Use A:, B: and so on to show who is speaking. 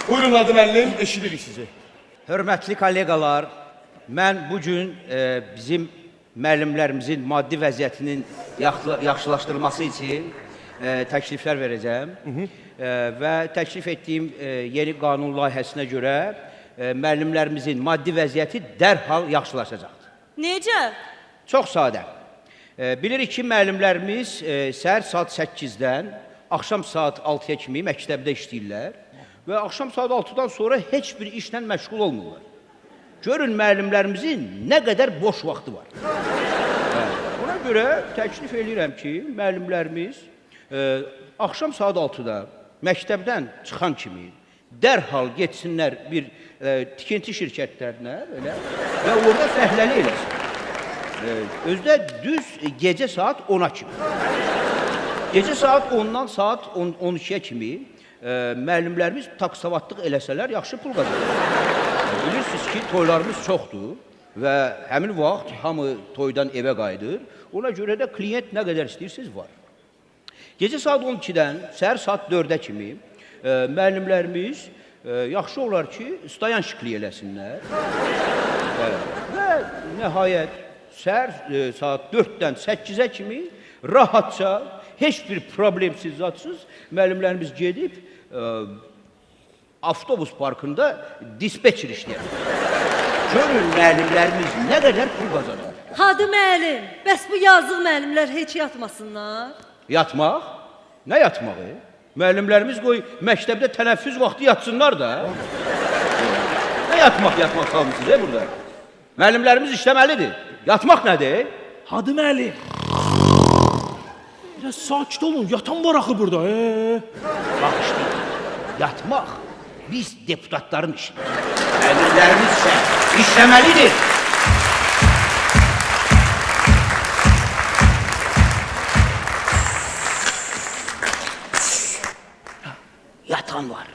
A: Buyurun Adı müəllim, eşidirik sizi.
B: Hörmətli kollegalar, mən bugün bizim müəllimlərimizin maddi vəziyyətinin yaxşılaşdırılması üçün təkliflər verəcəm. Və təklif etdiyim yeni qanun layihəsinə görə müəllimlərimizin maddi vəziyyəti dərhal yaxşılaşacaqdır.
C: Necə?
B: Çox sadə. Bilirik ki, müəllimlərimiz səhər saat 8-dən axşam saat 6-ya kimi məktəbdə işləyirlər və axşam saat 6-dan sonra heç bir işlə məşğul olmurlar. Görün müəllimlərimizin nə qədər boş vaxtı var. Ona görə təklif edirəm ki, müəllimlərimiz axşam saat 6-da məktəbdən çıxan kimi dərhal getsinlər bir tikinti şirkətlərinə və orada fəhləli eləsin. Özdə düz gecə saat 10-a kimi. Gecə saat 10-dan saat 12-yə kimi müəllimlərimiz taksavatlıq eləsələr yaxşı pul qazanır. Bilirsiniz ki, toylarımız çoxdur və həmin vaxt hamı toydan evə qayıdır. Ona görə də kliyent nə qədər istəyirsiniz var. Gecə saat 12-dən səhər saat 4-ə kimi müəllimlərimiz yaxşı olar ki, stoyanşiklik eləsinlər. Və nəhayət səhər saat 4-dən 8-ə kimi rahatca, heç bir problemsiz, zadsız müəllimlərimiz gedib avtobus parkında dispetçer işləyir. Görün müəllimlərimiz nə qədər pul qazanır.
C: Hadi müəllim, bəs bu yazıq müəllimlər heç yatmasınlar?
B: Yatmaq? Nə yatmağı? Müəllimlərimiz qoy məktəbdə tənəffüs vaxtı yatsınlar da. Nə yatmaq salmışsınız burada? Müəllimlərimiz işləməlidir. Yatmaq nədir?
A: Hadi müəllim. Biraz sakit olun, yatan var axı burada.
B: Bax işte, yatmaq biz deputatların işidir. Müəllimlərimiz isə işləməlidir. Yatan var.